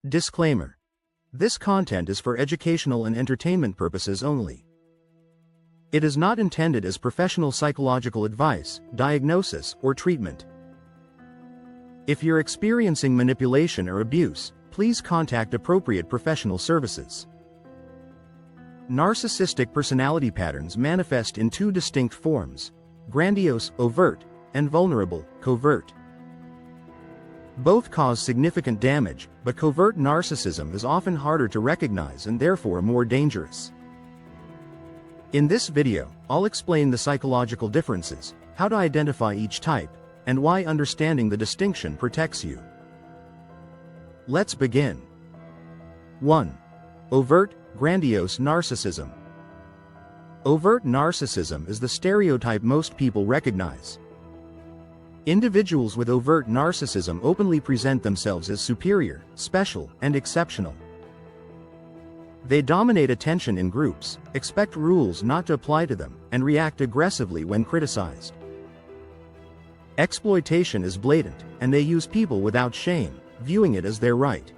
Disclaimer. This content is for educational and entertainment purposes only. It is not intended as professional psychological advice, diagnosis, or treatment. If you're experiencing manipulation or abuse, please contact appropriate professional services. Narcissistic personality patterns manifest in two distinct forms: grandiose, overt, and vulnerable, covert. Both cause significant damage, but covert narcissism is often harder to recognize and therefore more dangerous. In this video, I'll explain the psychological differences, how to identify each type, and why understanding the distinction protects you. Let's begin. 1. Overt, grandiose narcissism. Overt narcissism is the stereotype most people recognize. Individuals with overt narcissism openly present themselves as superior, special, and exceptional. They dominate attention in groups, expect rules not to apply to them, and react aggressively when criticized. Exploitation is blatant, and they use people without shame, viewing it as their right.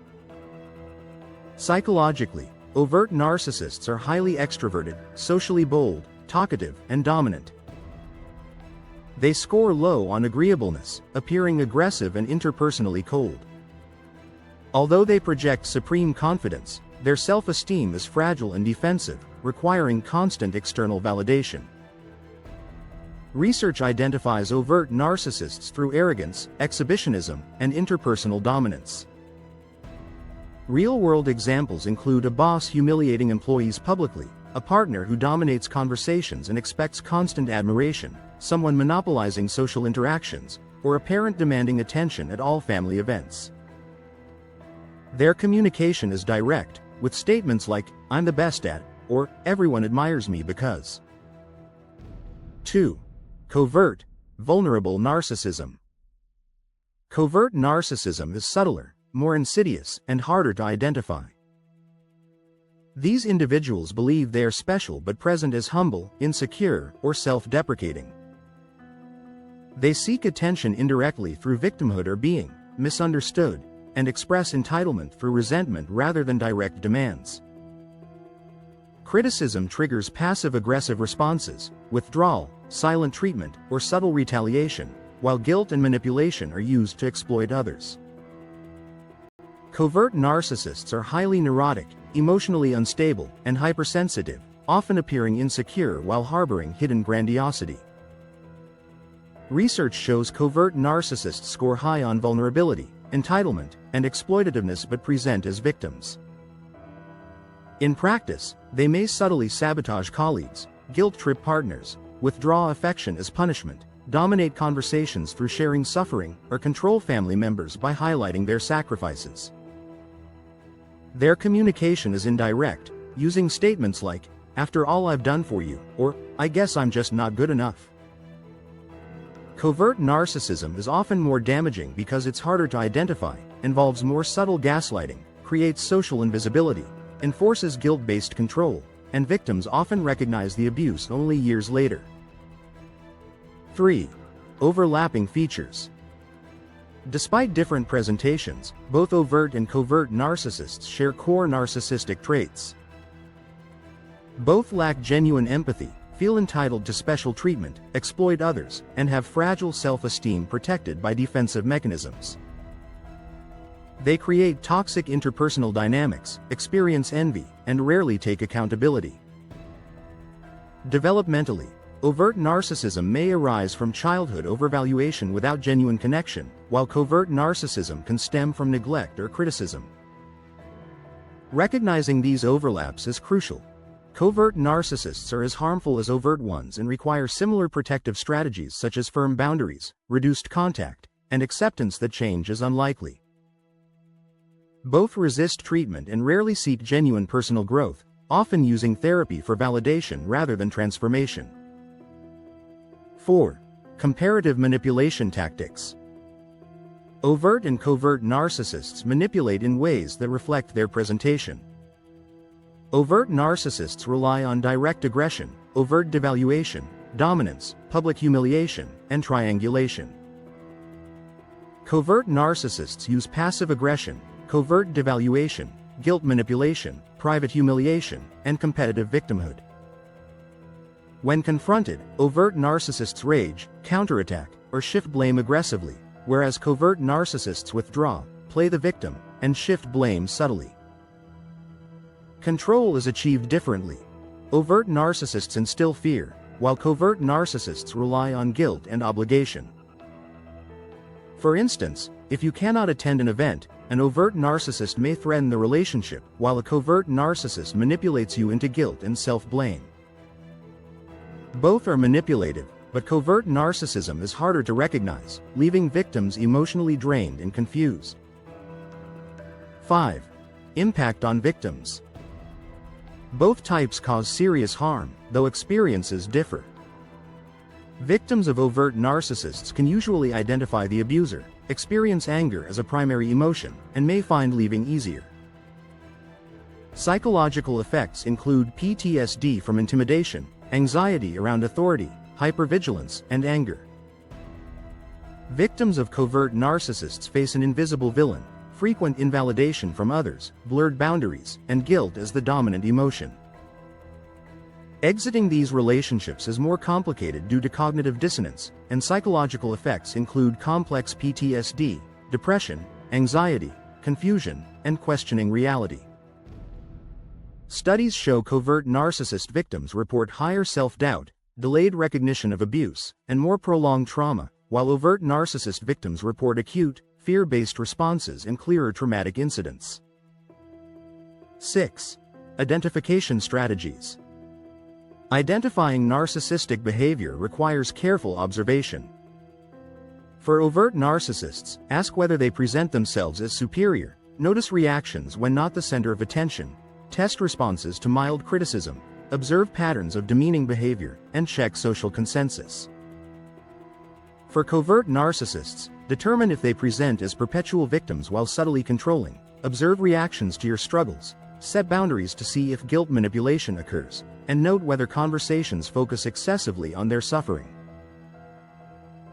Psychologically, overt narcissists are highly extroverted, socially bold, talkative, and dominant. They score low on agreeableness, appearing aggressive and interpersonally cold. Although they project supreme confidence, their self-esteem is fragile and defensive, requiring constant external validation. Research identifies overt narcissists through arrogance, exhibitionism, and interpersonal dominance. Real-world examples include a boss humiliating employees publicly, a partner who dominates conversations and expects constant admiration, someone monopolizing social interactions, or a parent demanding attention at all family events. Their communication is direct, with statements like, "I'm the best at," or "everyone admires me because." 2. Covert, vulnerable narcissism. Covert narcissism is subtler, more insidious, and harder to identify. These individuals believe they are special but present as humble, insecure, or self-deprecating. They seek attention indirectly through victimhood or being misunderstood, and express entitlement through resentment rather than direct demands. Criticism triggers passive-aggressive responses, withdrawal, silent treatment, or subtle retaliation, while guilt and manipulation are used to exploit others. Covert narcissists are highly neurotic, emotionally unstable, and hypersensitive, often appearing insecure while harboring hidden grandiosity. Research shows covert narcissists score high on vulnerability, entitlement, and exploitativeness but present as victims. In practice, they may subtly sabotage colleagues, guilt-trip partners, withdraw affection as punishment, dominate conversations through sharing suffering, or control family members by highlighting their sacrifices. Their communication is indirect, using statements like, "After all I've done for you," or "I guess I'm just not good enough." Covert narcissism is often more damaging because it's harder to identify, involves more subtle gaslighting, creates social invisibility, enforces guilt-based control, and victims often recognize the abuse only years later. 3. Overlapping features. Despite different presentations, both overt and covert narcissists share core narcissistic traits. Both lack genuine empathy, feel entitled to special treatment, exploit others, and have fragile self-esteem protected by defensive mechanisms. They create toxic interpersonal dynamics, experience envy, and rarely take accountability. Developmentally, overt narcissism may arise from childhood overvaluation without genuine connection, while covert narcissism can stem from neglect or criticism. Recognizing these overlaps is crucial. Covert narcissists are as harmful as overt ones and require similar protective strategies such as firm boundaries, reduced contact, and acceptance that change is unlikely. Both resist treatment and rarely seek genuine personal growth, often using therapy for validation rather than transformation. 4. Comparative manipulation tactics. Overt and covert narcissists manipulate in ways that reflect their presentation. Overt narcissists rely on direct aggression, overt devaluation, dominance, public humiliation, and triangulation. Covert narcissists use passive aggression, covert devaluation, guilt manipulation, private humiliation, and competitive victimhood. When confronted, overt narcissists rage, counterattack, or shift blame aggressively, whereas covert narcissists withdraw, play the victim, and shift blame subtly. Control is achieved differently. Overt narcissists instill fear, while covert narcissists rely on guilt and obligation. For instance, if you cannot attend an event, an overt narcissist may threaten the relationship, while a covert narcissist manipulates you into guilt and self-blame. Both are manipulative, but covert narcissism is harder to recognize, leaving victims emotionally drained and confused. 5. Impact on victims. Both types cause serious harm, though experiences differ. Victims of overt narcissists can usually identify the abuser, experience anger as a primary emotion, and may find leaving easier. Psychological effects include PTSD from intimidation, anxiety around authority, hypervigilance, and anger. Victims of covert narcissists face an invisible villain, frequent invalidation from others, blurred boundaries, and guilt as the dominant emotion. Exiting these relationships is more complicated due to cognitive dissonance, and psychological effects include complex PTSD, depression, anxiety, confusion, and questioning reality. Studies show covert narcissist victims report higher self-doubt, delayed recognition of abuse, and more prolonged trauma, while overt narcissist victims report acute, fear-based responses and clearer traumatic incidents. 6. Identification strategies. Identifying narcissistic behavior requires careful observation. For overt narcissists, ask whether they present themselves as superior, notice reactions when not the center of attention, test responses to mild criticism, observe patterns of demeaning behavior, and check social consensus. For covert narcissists, determine if they present as perpetual victims while subtly controlling, observe reactions to your struggles, set boundaries to see if guilt manipulation occurs, and note whether conversations focus excessively on their suffering.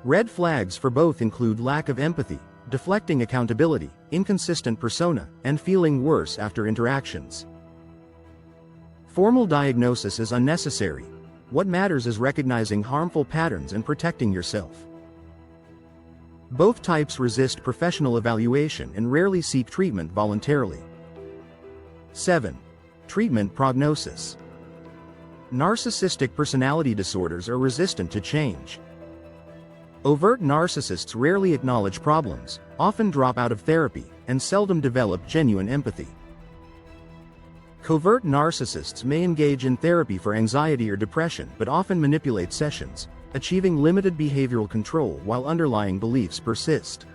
Red flags for both include lack of empathy, deflecting accountability, inconsistent persona, and feeling worse after interactions. Formal diagnosis is unnecessary. What matters is recognizing harmful patterns and protecting yourself. Both types resist professional evaluation and rarely seek treatment voluntarily. 7. Treatment prognosis. Narcissistic personality disorders are resistant to change. Overt narcissists rarely acknowledge problems, often drop out of therapy, and seldom develop genuine empathy. Covert narcissists may engage in therapy for anxiety or depression but often manipulate sessions, achieving limited behavioral control while underlying beliefs persist.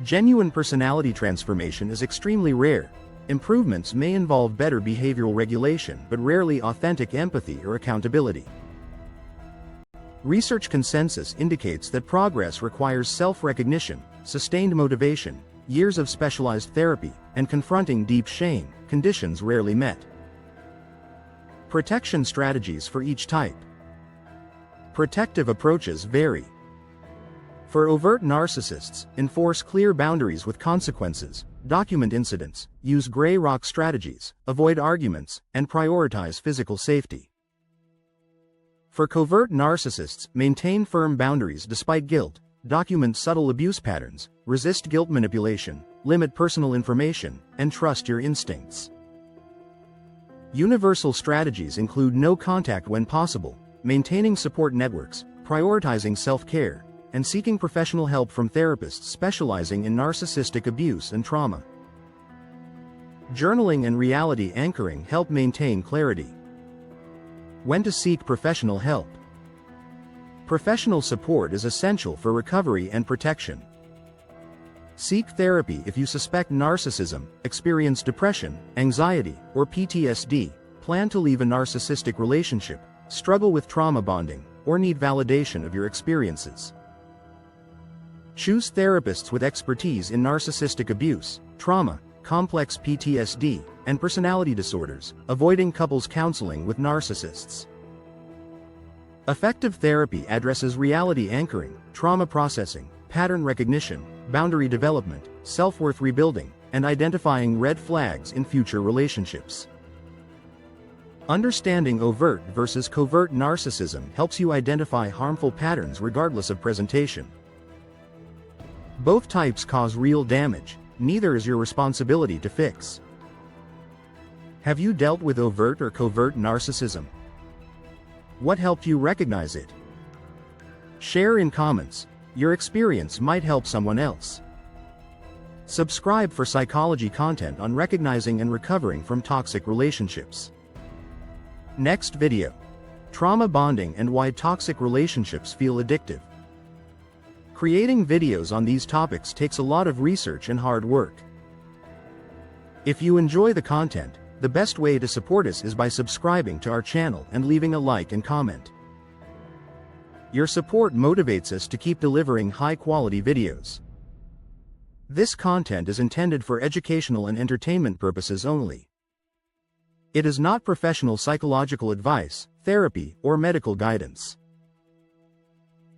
Genuine personality transformation is extremely rare. Improvements may involve better behavioral regulation but rarely authentic empathy or accountability. Research consensus indicates that progress requires self-recognition, sustained motivation, years of specialized therapy, and confronting deep shame, conditions rarely met. Protection strategies for each type. Protective approaches vary. For overt narcissists, enforce clear boundaries with consequences, document incidents, use gray rock strategies, avoid arguments, and prioritize physical safety. For covert narcissists, maintain firm boundaries despite guilt, document subtle abuse patterns, resist guilt manipulation, limit personal information, and trust your instincts. Universal strategies include no contact when possible, maintaining support networks, prioritizing self-care, and seeking professional help from therapists specializing in narcissistic abuse and trauma. Journaling and reality anchoring help maintain clarity. When to seek professional help. Professional support is essential for recovery and protection. Seek therapy if you suspect narcissism, experience depression, anxiety, or PTSD, plan to leave a narcissistic relationship, struggle with trauma bonding, or need validation of your experiences. Choose therapists with expertise in narcissistic abuse, trauma, complex PTSD, and personality disorders, avoiding couples counseling with narcissists. Effective therapy addresses reality anchoring, trauma processing, pattern recognition, boundary development, self-worth rebuilding, and identifying red flags in future relationships. Understanding overt versus covert narcissism helps you identify harmful patterns regardless of presentation. Both types cause real damage, neither is your responsibility to fix. Have you dealt with overt or covert narcissism? What helped you recognize it? Share in comments. Your experience might help someone else. Subscribe for psychology content on recognizing and recovering from toxic relationships. Next video. Trauma bonding and why toxic relationships feel addictive. Creating videos on these topics takes a lot of research and hard work. If you enjoy the content, the best way to support us is by subscribing to our channel and leaving a like and comment. Your support motivates us to keep delivering high-quality videos. This content is intended for educational and entertainment purposes only. It is not professional psychological advice, therapy, or medical guidance.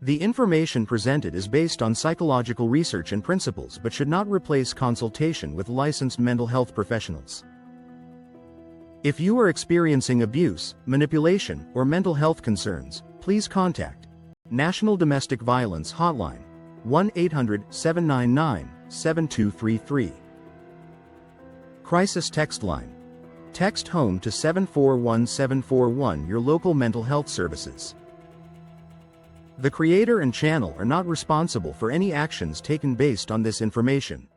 The information presented is based on psychological research and principles but should not replace consultation with licensed mental health professionals. If you are experiencing abuse, manipulation, or mental health concerns, please contact National Domestic Violence Hotline, 1-800-799-7233. Crisis Text Line. Text HOME to 741741, your local mental health services. The creator and channel are not responsible for any actions taken based on this information.